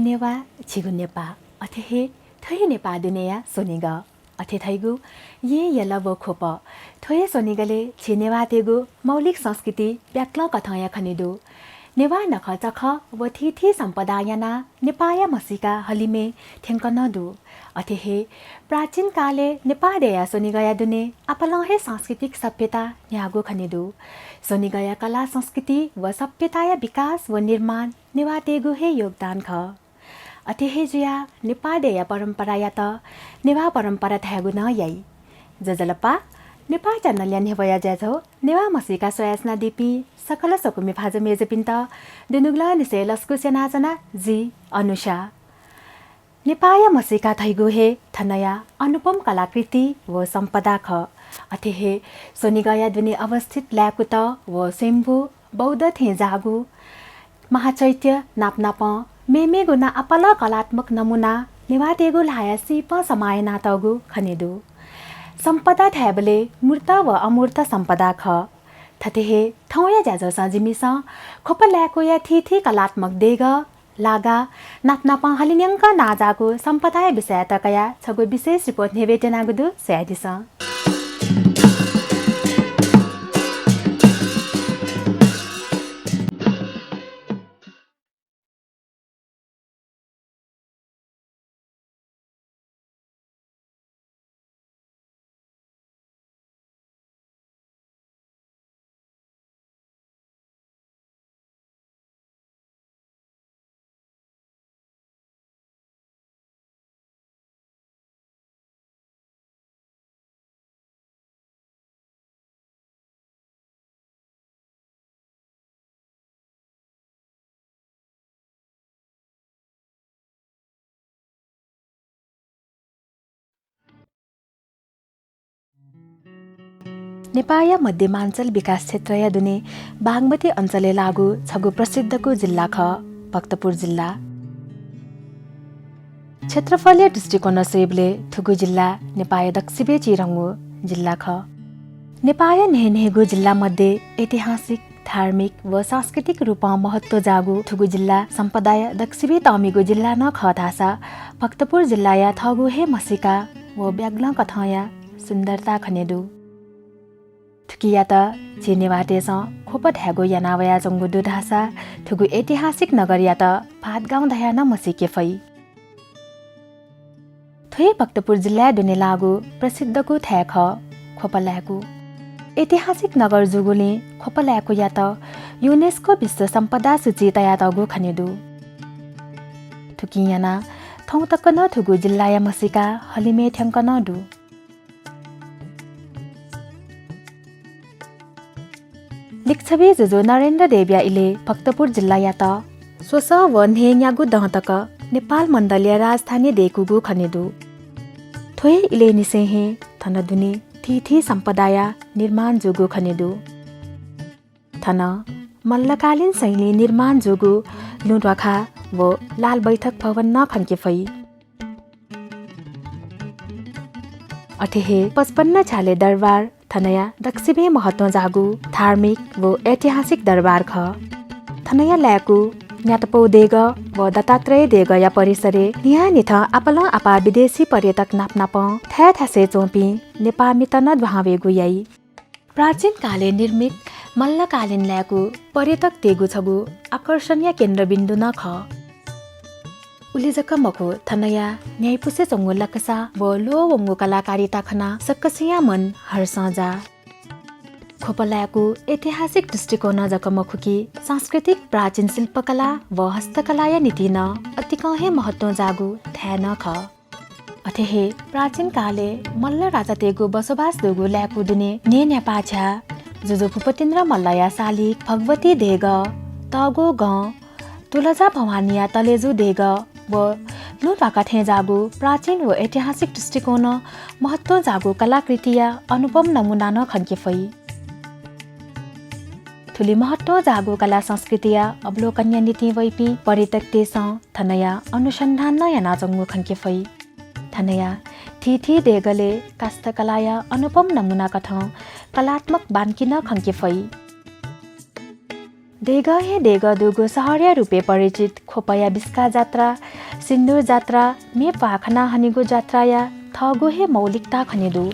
नेवा छिगु नेपा अथे हे थै नेपा दुनिया सोनिग अथे थैगु ये यला वो खोप थोये सोनिगले छिनेवा तेगु मौलिक संस्कृति व्याक्ल कथाया खनिदु नेवा नख चख व थी सम्पदा याना नेपाया मसिका हलिमे थेंकन दु अथे हे प्राचीन काले नेपादेया सोनिगया दुने अपलहे सांस्कृतिक सभ्यता न्यागु खनिदु सोनिगया कला संस्कृति व सभ्यताया विकास व निर्माण नेवा तेगु हे योगदान ख अथे हे जुया नेपादेया परम्परा या त नेवा परम्परा थ्यागु न याई जजलपा नेपा च्यानलया नेवया ज्याझो नेवा मसिका सोयासना दिपी सकल सकुमी फाज मेजपिन्त दुनुगला निसे लस्कु सेनाजना जी अनुषा नेपाया मसिका थैगु हे थनया अनुपम कलाकृति व सम्पदा ख अथे हे सोनिगया दुनि अवस्थित ल्याकुत व स्वयम्भू बौद्ध थे जागु महाचैत्य नापनाप मेमे गुना अपल कलात्मक नमुना नेवा तेगु लाया सिप समाय नातगु खनेदु सम्पदा थ्याबले मूर्त व अमूर्त सम्पदा ख थते हे ठौया ज्याझो सजिमिस खोप ल्याको या थी कलात्मक देग लागा नापनाप हलिन्यङ्क नाजागु सम्पदा विषय तकया छगु विशेष रिपोर्ट निवेदनागुदु स्यादिस नेपाया मध्यमाञ्चल विकास क्षेत्र या दुने बागमती अञ्चले लागु छगु प्रसिद्धको जिल्ला ख भक्तपुर जिल्ला क्षेत्रफलीय दृष्टिकोण सेबले थुगु जिल्ला नेपाया दक्षिणे चिरङ्गु जिल्ला ख नेपाया नेहेगु जिल्ला मध्ये ऐतिहासिक धार्मिक व सांस्कृतिक रूपमा महत्व जागु थुगु जिल्ला सम्पदाय दक्षिणे तमिगु जिल्ला न ख थासा भक्तपुर जिल्लाया थगु हे मसिका व ब्याग्ल कथाया सुन्दरता खनेदु थुकिया त चिनेवाटेस खोप ढ्यागो यानावया जङ्गु दुधासा थुगु ऐतिहासिक नगर या त भात गाउँ दया न मसिके फै थुए भक्तपुर जिल्ला दुने लागु प्रसिद्धको थ्याख खोपल्यागु ऐतिहासिक नगर जुगुले खोपल्यागु या त युनेस्को विश्व सम्पदा सूची तया तगु खनेदु थुकियाना थौ तक न थुगु जिल्ला या मसिका हलिमे थ्याङ्क न दु लिच्छवी जुजो नरेन्द्र देव्या इले भक्तपुर जिल्ला या त सोस व नेन्यागु दहतक नेपाल मण्डलीय राजधानी देखुगु खनेदु थोए इले निसेहे थन दुनि थी सम्पदाया निर्माण जुगु खनेदु थन मल्लकालीन शैली निर्माण जुगु लुडवाखा व लाल बैठक भवन न खन्के फै अठेहे 55 छाले दरबार थनया दक्षिणे महत्व जागु धार्मिक व ऐतिहासिक दरबार ख थनया ल्याकु न्यातपौ देग व दत्तात्रेय देग या परिसरे निया निथ आपल आपा विदेशी पर्यटक नापनाप थ्यासे चोपी नेपामी तन द्वावे गुयाई प्राचीन काले निर्मित मल्लकालीन ल्याकु पर्यटक तेगु छगु आकर्षणीय केन्द्रबिन्दु न ख उलिजक मखो थनया न्यायपुसे चंगु लकसा व लो वंगु कलाकारिता खना सक्कसिया मन हर्सजा खोपल्याकु ऐतिहासिक दृष्टिकोण जकमखुकी सांस्कृतिक प्राचीन शिल्पकला व हस्तकलाया नीति न अतिकहे महत्व जागु थ्यान ख अथेहे प्राचीन काले मल्ल राजा तेगु बसोबास दुगु ल्याकु दुने ने न्यापाछा जुजो भूपतिन्द्र मल्लया शालिक भगवती देग तगो ग तुलजा भवानिया तलेजु देग व लुटवाका थे जागु प्राचीन व ऐतिहासिक दृष्टिकोण महत्व जागु कलाकृतिया अनुपम नमुना न खन्के फै ठुली महत्व जागु कला संस्कृतिया अवलोकनीय नीति वैपी पर्यटक देश थनया अनुसन्धान न याना जंगु खन्के फै थनया थी देगले काष्ठकलाया अनुपम नमुना कथ कलात्मक बानकी न खन्के फै देग दुगो सहरिया रूपे परिचित खोपया बिस्का जात्रा सिन्दुर जात्रा मे पाखना हनिगो जात्रा या थगो हे मौलिकता खनेदु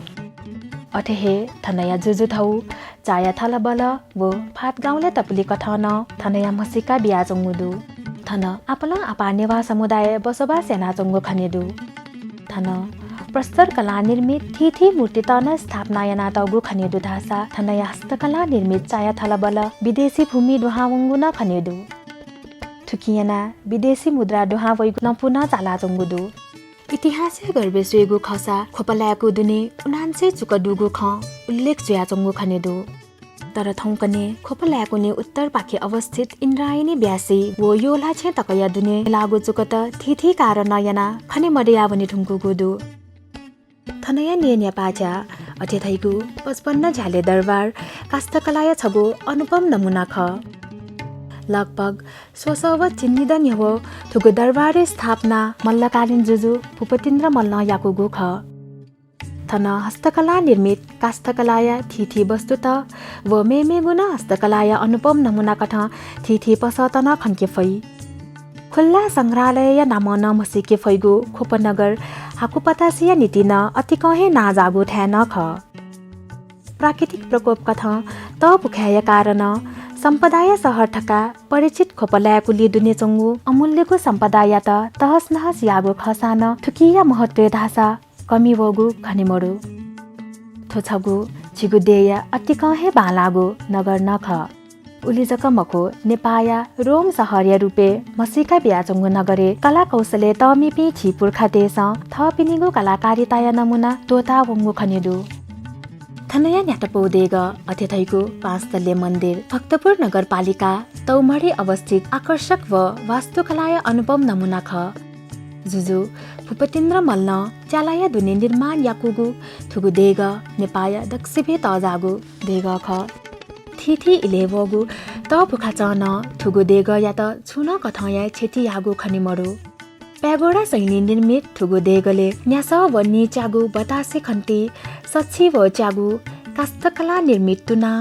अठे थनया जुजु थौ चाया थला बल वो फात गाउँले तपली कथन थनया मसिका बिया चंगुदु थन आपला आपा नेवा समुदाय बसोबास याना चंगु खनेदु थन प्रस्तर कला निर्मित थिथि मूर्ति तन स्थापना याना तगु खनेदु धासा थनया हस्तकला निर्मित चाया थला बल विदेशी भूमि दुहावंगु न खनेदु थुकियाना विदेशी मुद्रा दुहा वैगु न पुनः चाला चंगुदु इतिहास गर्बे सुएगु खसा खोपलाको दुने उनान्से चुकडुगु ख उल्लेख जुया चंगु खनेदु तर थौकने खोपलाको ने उत्तर पाखे अवस्थित इन्द्रायणी ब्यासी वो योला छे तकया दुने लागु चुकत थिथि कारण याना खने मडिया बनि ठुङ्गुगुदु थनया ने पाचा अथेथैगु 55 झाले दरबार काष्ठकलाय छगु अनुपम नमुना ख लगभग 100 चिन्निदन हो थुगु दरबारे स्थापना मल्लकालीन जुजु भूपतिन्द्र मल्ल याकुगु ख थन हस्तकला निर्मित काष्ठकलाय थिथि वस्तुत व मेमे गुण हस्तकलाय अनुपम नमुना कथ थिथि पसतन खन्के फै खुल्ला संग्रहालय नामन मसिके फैगु खोपनगर हाकुपतासिया नीतिन अति कहे ना जागु ठ्यान ख प्राकृतिक प्रकोप कथ त पुख्याय कारण सम्पदाय सहर ठका परिचित खोपलायको लिदुने चंगु अमूल्यको सम्पदाय त तहस नहस यागु खसान थुकिया महत्व धासा कमी वगु खनिमरु थोछगु छिगुदेय अति कहे बालागु नगर नख उलिजक मको नेपाया रोम सहरिया रूपे मसिका बियाचंगु नगरे कला कौशले तमिपि छिपुर खातेस थपिनिगु कलाकारिताय नमुना तोता वंगु खनेदु थनया न्याटपौदेग अथेथैको 5 तल्ले मन्दिर भक्तपुर नगरपालिका तौमडी अवस्थित आकर्षक व वास्तुकलाय अनुपम नमुना ख जुजु भूपतिन्द्र मल्ल चालाया दुने निर्माण याकुगु थुगु देग नेपाया दक्षिभे तजागु देग ख थिथि इलेवगु त पुखा चन थुगु देग या त छुन कथया छेति यागु खनिमरु प्यागोडा शैली निर्मित थुगु देगले न्यास व नीचागु बतासे खन्ती सच्छी व च्यागु काष्ठकला निर्मित तुना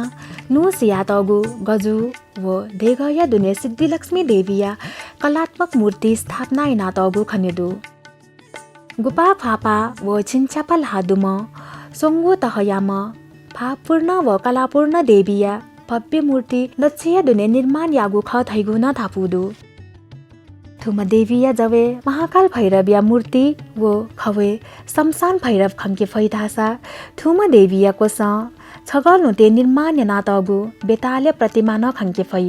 नु सियातगु गजु व देगया दुने सिद्धिलक्ष्मी देवीया कलात्मक मूर्ति स्थापना इनातगु खनेदु गुपा फापा व छिन्चापल हादुम सोंगु तहयाम भावपूर्ण व कलापूर्ण देवीया भव्य मूर्ति लक्ष्य दुने निर्माण यागु ख थैगु न थापुदु थुम देवीया जवे महाकाल भैरविया मूर्ति वो खवे शमशान भैरव खन्के फैधासा थुम देवीया कोस छगल नुते निर्माण नातगु बेताले प्रतिमा न खन्के फै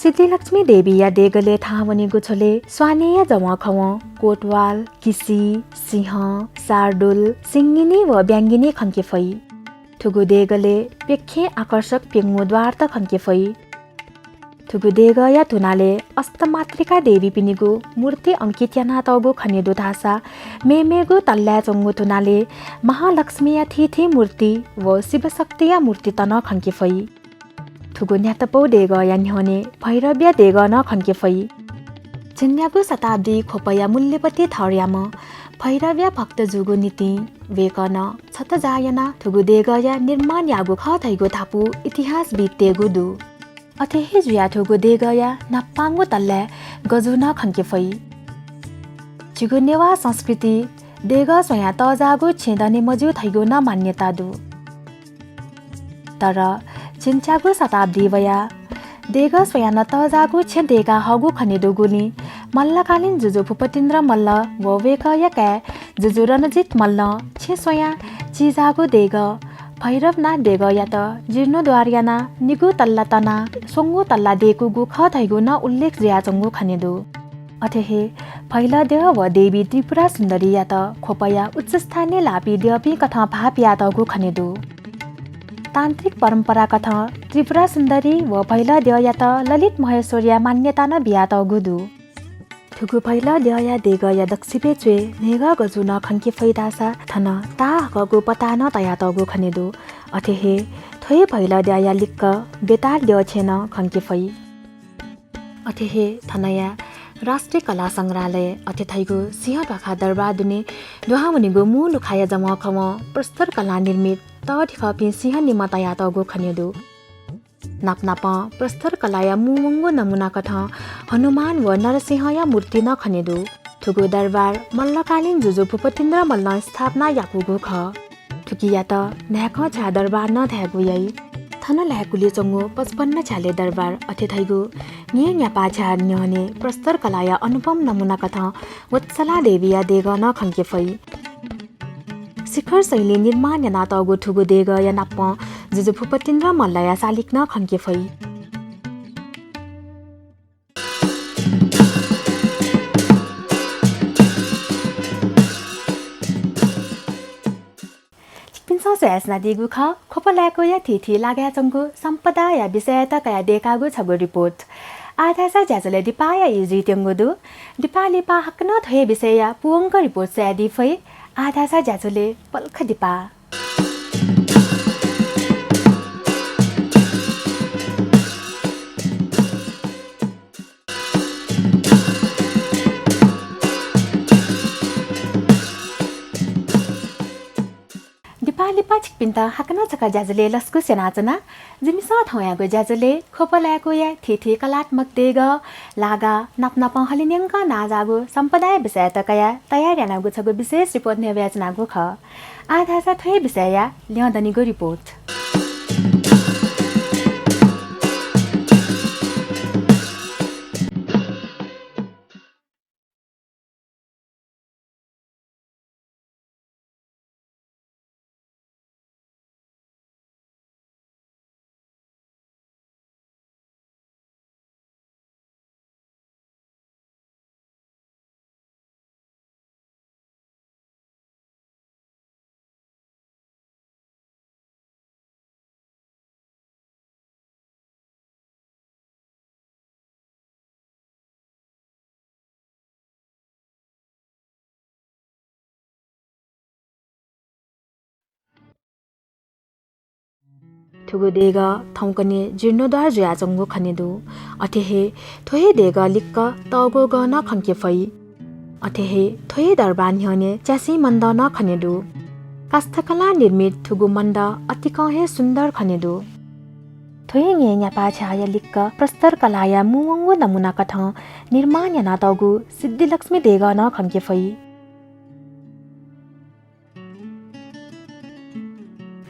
सिद्धिलक्ष्मी देवीया देगले थावनीगु छोले स्वानेय जम खव कोटवाल किसी सिंह सारडुल सिंगिनी व ब्याङ्गिनी खन्के फै थुगु देगले पेखे आकर्षक पेङ्गु द्वार त खन्के फै थुगु देग या तुनाले अस्तमात्रिका देवी पिनिगु मूर्ति अंकित याना तगु खनेदु धासा मेमेगु तल्ल्या चंगु तुनाले महालक्ष्मी या थिथि मूर्ति व शिवशक्ति या मूर्ति तन खन्के फै थुगु न्यातपौ देग या न्ह्यने भैरव्य देग न खन्के फै चिन्यागु शताब्दी खोपया मूल्यपति थर्याम भैरव्य भक्त जुगु नीति वेकन छत जायना थुगु देग या निर्माण यागु ख थैगु थापु इतिहास बितेगु दु अथेहे जुया थुगु देग या नप्पाङ्गु तल्ले गजु न खन्के फै जुगु नेवा संस्कृति देग स्वया तजागु छेदने मजु थैगु न मान्यता दु तर चिन्चागु शताब्दी वया देग स्वया न तजागु छेदेगा हगु खनेदु गुनी मल्लकालीन जुजु भूपतिन्द्र मल्ल व वेकया का जुजु रणजित मल्ल छे स्वया चिजागु देग भैरवनाथ देग या त जीर्णोद्वार याना निगु तल्ला तना सोंगु तल्ला देगु गु ख थैगु न उल्लेख जिया चंगु खनेदु अथेहे फैला देव व देवी त्रिपुरा सुन्दरी या त खोपया उच्च स्थानीय लापी देवी कथा भापिया तगु खनेदु तान्त्रिक परम्परा कथा त्रिपुरा सुन्दरी व फैला देव या त ललित महेश्वरिया मान्यता न बिया तगु दु थुगु फैला देया देग या दक्षिपे चुए नेगा गजु न खन्के फैदासा थन ता हकगु पता न तया तगु खनेदु अथेहे थोय फैला देया लिक्क बेताल देव छेन खन्के फै अथेहे थनया राष्ट्रिय कला संग्रहालय अथेथैगु सिंह ढाका दरबार दुने दुहामुनिगु मु लुखाया जमा खम प्रस्तर कला निर्मित त ठिखपि सिंह निम तया तगु खनेदु नाप प्रस्तर कलाया मुमुङ्गो नमुना कथ हनुमान व नरसिंहया मूर्ति न खनेदु ठुगो दरबार मल्लकालीन जुजु भूपतिन्द्र मल्ल स्थापना याकुगो ख ठुकिया त न्याक छा दरबार न थ्यागु यै थन ल्याकुले चंगो 55 छाले दरबार अथेथैगु nye न्यापा छा न्यहने प्रस्तर कलाया अनुपम नमुना कथ वत्सला देविया देग न खङ्के फै शिखर शैली निर्माण याना तगो ठुगो देग या नाप जुजु भूपतिन्द्र मल्लया सालिक न खङ्के फै सयासना दिगु ख खोपलाको या थिथि लाग्या चंगु सम्पदा या विषयता कया देखागु छगु रिपोर्ट आधासा ज्याजले दिपाया इजि तेंगुदु दिपालिपा हकन थय विषय या पुंग रिपोर्ट से दिफै आधासा ज्याजले पल्ख दिपा लिपा छिकपिन्ता हाकना चका ज्याजले लस्कु सेनाचना जिमिसा थौयागो ज्याजले खोपलाको या थिथि कलात्मक देग लागा नापनाप हलिन्यङ्का नाजागो सम्पदाय विषय तकया तयार यानागो छगो विशेष रिपोर्ट नेव्याचनागो ख आधासा थय विषय या ल्यादनीगो रिपोर्ट ठुगो देग थौकने जीर्णोद्धार जुया चंगो खनेदु अथेहे थोहे देग लिक्क तगो ग न खङ्के फै अथेहे थोहे दरबार न्यने च्यासी मन्द न खनेदु कास्थकला निर्मित ठुगो मन्द अति कहे सुन्दर खनेदु थोहे न्ये न्यापा छाया लिक्क प्रस्तर कलाया मुमंगो नमुना कथ निर्माण याना तगु सिद्धिलक्ष्मी देग न खङ्के फै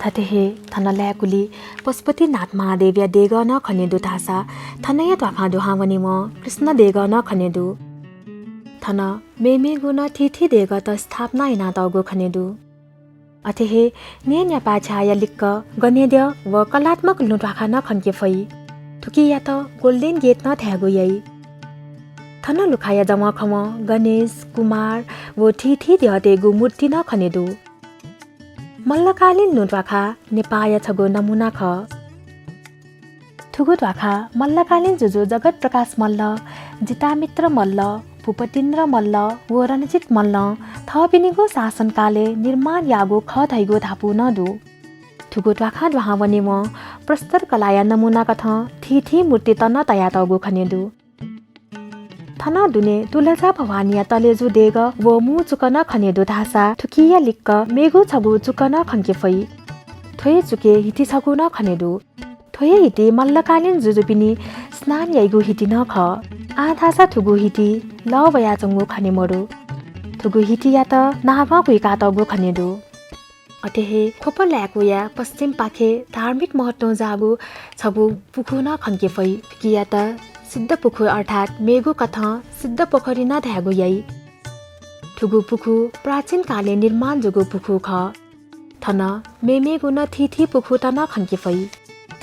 थतेहे थन ल्याकुली पशुपतिनाथ महादेव देग न खनेदु थासा थनया त्वाखा दुहावनी म कृष्ण देग न खनेदु थन मेमे गुण थिथि देग त स्थापना इना तगो खनेदु अथेहे ने न्यापा छाया लिक्क गनेद्य व कलात्मक लुट्वाखा न खन्के फै थुकिया त गोल्डन गेट न थ्यागु यै थन लुखाया जमखम गणेश कुमार व थिथि देहतेगु मूर्ति न खनेदु मल्लकालीन नुट्वाखा नेपाय छगो नमुना ख ठुगो ट्वाखा मल्लकालीन जुजु जगत प्रकाश मल्ल जितामित्र मल्ल भूपतिन्द्र मल्ल व रणजित मल्ल थपिनीको शासनकाले निर्माण यागो ख थैगो थापु नदु ठुगो ट्वाखा द्वाहावने म प्रस्तर कलाया नमुना कथ थिथि मूर्ति तन तया तगो खनेदु थन दुने तुलजा भवानिया तलेजु देग व मु चुकन खनेदु धासा ठुकिया लिक्क मेगु छगु चुकन खन्के फै थोय चुके हिति छगु न खनेदु थोय हिति मल्लकालीन जुजुपिनी स्नान याइगु हिति न ख आधासा ठुगु हिति ल वया चंगु खने मरु ठुगु हिति या त नागा गुइका तगु खनेदु अतेहे खोपल्याको या पश्चिम पाखे धार्मिक महत्व जागु छगु पुखु न खन्के फै किया त सिद्ध पुखु अर्थात् मेगु कथा सिद्ध पोखरी न थ्यागु यै ठुगु पुखु प्राचीन काले निर्माण जुगु पुखु ख थन मेमेगु न थिथि पुखु त न खन्के फै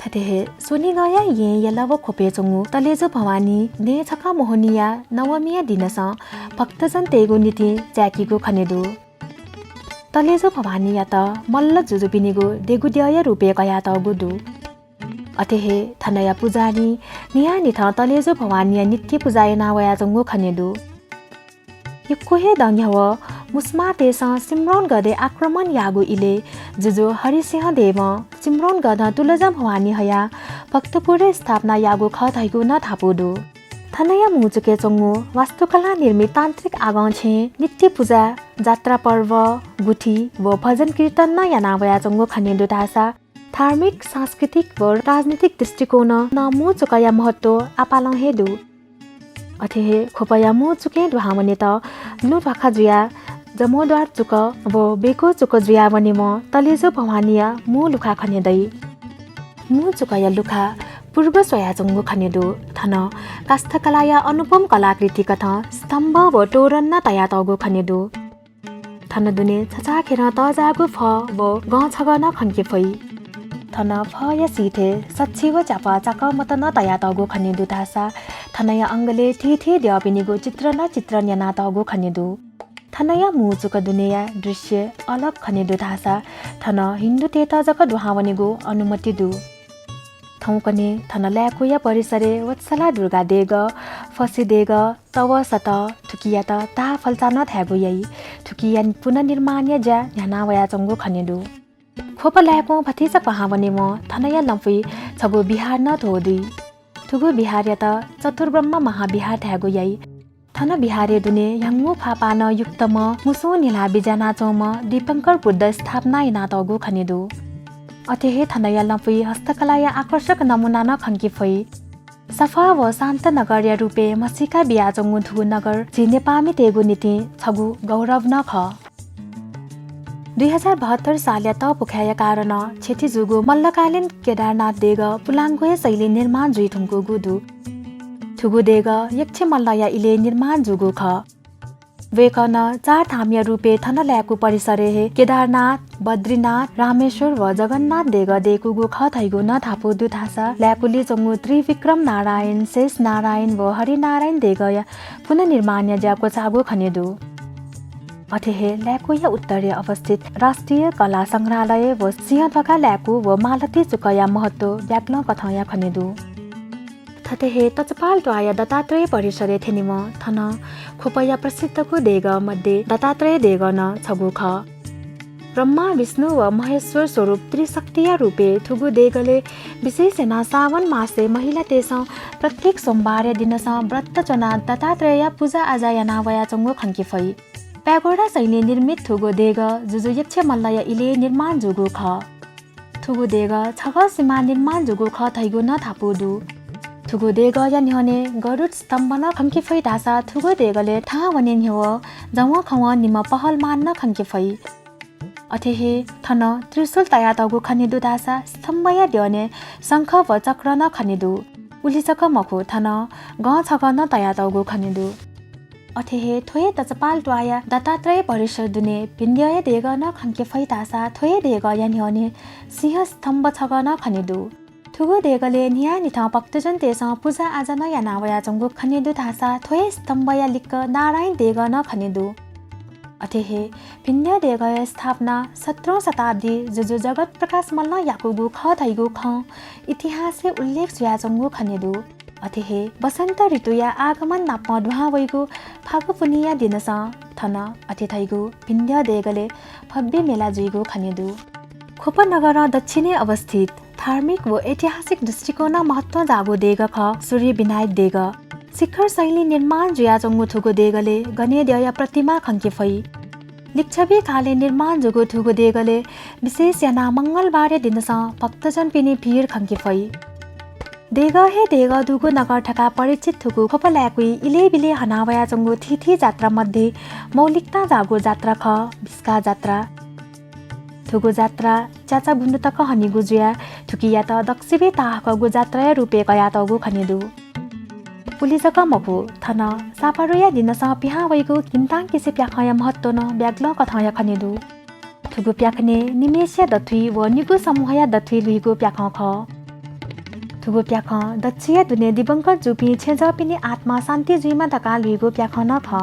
थतेहे सोनी गया ये यलव खोपे चंगु तलेजु भवानी ने छका मोहनिया नवमिया दिनस भक्तजन तेगु नीति च्याकीगु खनेदु तलेजु भवानी या त मल्ल जुजुपिनीगु देगुद्यय रुपे कया त गुदु अथेहे थनया पुजारी नियानि थ तलेजु भवानिया नित्य पुजाय नावया जंगु खनेदु यक्कोहे दङ्ग्यव मुस्मा तेस सिमरन गदे आक्रमण यागु इले जुजु हरिसिंह देव सिमरन गद तुलजा भवानी हया भक्तपुर स्थापना यागु ख थैगु न थापुदु थनया मुचुके चंगु वास्तुकला निर्मित तान्त्रिक आगछे नित्य पूजा जात्रा पर्व गुठी व भजन कीर्तन न यानावया चंगु खनेदु तासा धार्मिक सांस्कृतिक व राजनीतिक दृष्टिकोण नमु चुकया महत्व आपालं हेदु अथे खोपया मु चुके दुहामने त लु भाखा जुया जमोद्वार चुक व बेको चुक जुया बने म तलेजो भवानिया मु लुखा खनेदै मु चुकया लुखा पूर्व स्वयाजंगु खनेदु थन कास्थकलाया अनुपम कलाकृति कथा स्तम्भ व तोरण तया तगु खनेदु थन दुने छचा खेर त जागु फ व ग छगन खन्के फै थन फ या सीथे सच्ची व चापा चाक मत न तया तगु खनेदु तासा थनया अंगले थिथे द्यापिनीगु चित्र न्याना तगु खनेदु थनया मु चुक दुनिया दृश्य अलग खनेदु तासा थन हिन्दू तेत जक दुहावनेगु अनुमति दु थौकने थन ल्याकुया परिसरे वत्सला दुर्गा देग फसी देग तव सत थुकिया त ता फल्चा न थ्यागु यई थुकिया पुनर्निर्माण ज्या न्याना वया चंगु खनेदु खोप ल्याको भतिस पहावने म थनया लम्फी छगु बिहार न थोदुई थुगु बिहार त चतुर्ब्रह्म महाबिहार थ्यागु यई थन बिहारे दुने यंगु फापान युक्त म मुसो निला बिजाना चोम दीपंकर बुद्ध स्थापना इना तगु खनेदु अतेहे थनया लम्फी हस्तकलाया आकर्षक नमुना न खन्की फै सफा व शान्त नगर्य रूपे मसिका बियाजंगु थुगु नगर जि नेपामी तेगु नीति छगु गौरव न ख 2072 सालया त पुख्याया कारण छेती जुगु मल्लकालीन केदारनाथ देग पुलाङ्गोय शैली निर्माण जुइ थुङ्गु गुदु थुगु देग यक्ष मल्लया इले निर्माण जुगु ख वेकन चार थामिया रूपे थन ल्याकु परिसरे हे केदारनाथ बद्रीनाथ रामेश्वर व जगन्नाथ देग देखुगु ख थैगु न थापु दु थासा ल्याकुली जंगु त्रिविक्रम नारायण शेष नारायण व हरिनारायण देग पुनर्निर्माण ज्याको चागु खनेदु अथेहे ल्याकुया उत्तरे अवस्थित राष्ट्रिय कला संग्रहालय व सिंहथका ल्याकु व मालती चुकया महत्व व्याक्ल कथया खनेदु थतेहे तचपाल द्वाया दत्तात्रेय परिसरे थेनिम थन खोपया प्रसिद्धको देग मध्ये दत्तात्रेय देग न छगु ख ब्रह्मा विष्णु व महेश्वर स्वरूप त्रिशक्तिया रूपे थुगु देगले विशेष न सावन मासे महिला तेस प्रत्येक सोमबार दिनस व्रत जना दत्तात्रेय पूजा आजा याना वया चंगु खन्की फै प्यागोडा शैली निर्मित थुगु देग जुजु यक्ष मल्लय इले निर्माण जुगु ख थुगु देग छग सीमा निर्माण जुगु ख थैगु न थापुदु थुगु देग या निहने गरुड स्तम्भ न खन्की फै दासा थुगु देगले था वने न्ह्यो जव खव निम पहल मान न खन्की फै अथेहे थन त्रिशूल तया तगु खनेदु दासा स्तम्भ या द्यने शंख व चक्र न खनेदु उलिसक मखु थन ग छग न तया तगु खनेदु अथेहे थोए तचपाल द्वाया दत्तात्रेय परिसर दुने भिन्ध्य देग न खन्के फै दासा थोए देग या निहने सिंह स्तम्भ छग न खनेदु थुगु देगले निया निथ भक्तजन तेस पूजा आजा न या नावया चंगु खनेदु थासा थोए स्तम्भ या लिक्क नारायण देग न खनेदु अथेहे भिन्य देग स्थापना 17औं शताब्दी जुजु जगत प्रकाश मल्ल याकुगु ख थैगु ख इतिहासले उल्लेख सुया चंगु खनेदु अथेहे वसन्त ऋतु या आगमन नाप्म दुहा वैगु फागु पुनिया दिनस थन अथे थैगु भिन्य देगले भव्य मेला जुइगु खनेदु खोपनगर दक्षिणे अवस्थित धार्मिक व ऐतिहासिक दृष्टिकोण महत्व जागो देग ख सूर्य विनायक देग शिखर शैली निर्माण जुया चंगु थुगु देगले गणेद्य प्रतिमा खन्के फै लिच्छवी काले निर्माण जुगु थुगु देगले विशेष याना मंगलबार दिनस भक्तजन पिनी भीड़ खन्के फै देग हे देग दुगु नगर ठका परिचित थुगु खोपल्याकुई इले बिले हनावया चंगु थिथि जात्रा मध्ये मौलिकता जागो जात्रा ख बिस्का जात्रा थुगु जात्रा चाचा बुन्डु तक हनिगु जुया थुकिया त दक्षिबे ताहकगु जात्रा रूपे कया तगु खनेदु पुलिसक मखु थन सापारोया दिनस पिहा वैगु किन्ताङ किसे प्याखया महत्व न ब्याग्ल कथया खनेदु थुगु प्याखने निमेष्या दथुई व निगु समूहया दथुई लुइगु प्याख ख थुगु प्याख दक्षिया दुने दिवंगत जुपी छेज पिनी आत्मा शान्ति जुइमा दका लुइगु प्याख न ख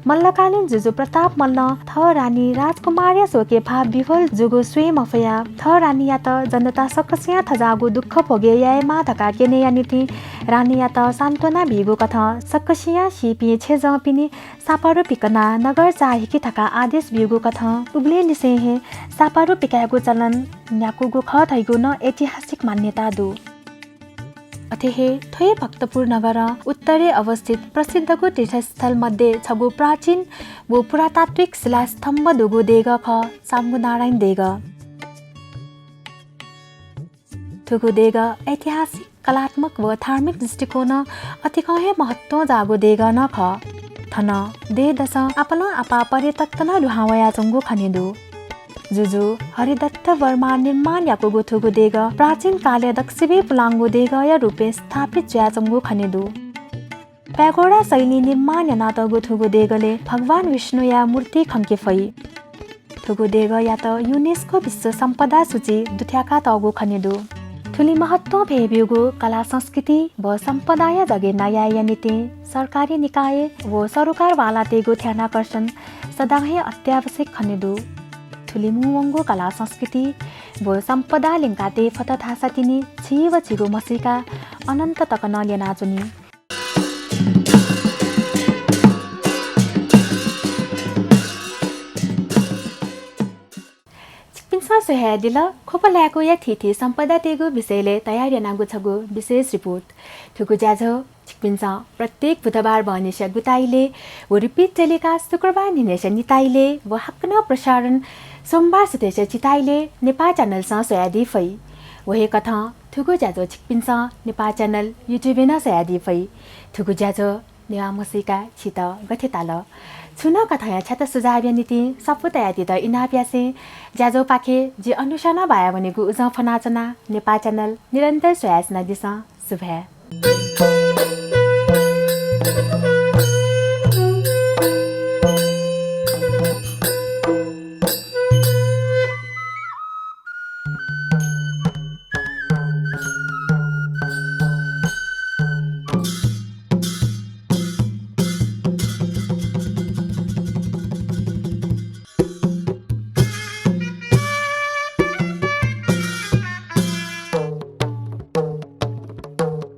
मल्लकालीन जुजु प्रताप मल्ल थ रानी राजकुमार्य सोके फा विफल जुगु स्वे मफया थ रानी या त जनता सकसिया थजागु दुःख भोगे यामा धका केने या नीति रानी या त सान्त्वना भिगु कथा सकसिया सिपि छेज पिनी सापारो पिकना नगर चाहिकी थका आदेश भिगु कथा उब्ले निसे हे सापारो पिकागु चलन न्याकुगु ख थैगु न ऐतिहासिक मान्यता दु अथेहे थोए भक्तपुर नगर उत्तरे अवस्थित प्रसिद्धको तीर्थस्थल मध्ये छगु प्राचीन व पुरातात्विक शिलास्तम्भ दुगु देग ख साङ्गु नारायण देग थुगु देग ऐतिहासिक कलात्मक व धार्मिक दृष्टिकोन अतिकहे महत्त्व जागो देग न ख थन दे दस आपल आपा पर्यटक तना लुहावया चंगु खनिदु जुजु हरिदत्त वर्मा निर्माण याको गुथुगु देग प्राचीन काले दक्षिणी पुलाङ्गु देग या रूपे स्थापित ज्या चंगु खनिदु पैगोडा शैली निर्माण या नात गुथुगु देगले भगवान विष्णु या मूर्ति खङ्के फै थुगु देग या त युनेस्को विश्व सम्पदा सूची दुथ्याका तगु खनिदु ठुली महत्त्व भेबिगु कला संस्कृति व सम्पदा या जगे नयाँ नीति सरकारी निकाय व सरकारवाला तेगु ध्यानाकर्षण सदाहे अत्यावश्यक खनिदु ठुली मुवंगु कला संस्कृति व सम्पदा लिङ्काते फत थासा तिनी छिव छिगु मसिका अनन्त तकन लेनाजुनी सोह्यादिल खोपल्याको या थिथि सम्पदा तेगु विषयले तयारी नागु छगु विशेष रिपोर्ट थुगु ज्याझो छिकपिन्छ प्रत्येक बुधबार बनिस गुताइले व रिपिट टेलिकास्ट शुक्रबार निनेस निताइले व हक्न प्रसारण सोमबार सुतेस चिताइले नेपाल च्यानल स सोयादी फै वहे कथा थुगु ज्याझो छिकपिन्छ नेपाल च्यानल युट्युब न सोयादी फै थुगु ज्याझो नेवा मसिका छित गथेताल छुन कथाया छत सुझाव नीति सपुतया दिद इनाप्यासे ज्याजो पाखे जे अनुसार भाया भनेको उज फनाचना नेपाल च्यानल निरन्तर सोयास नदिस शुभ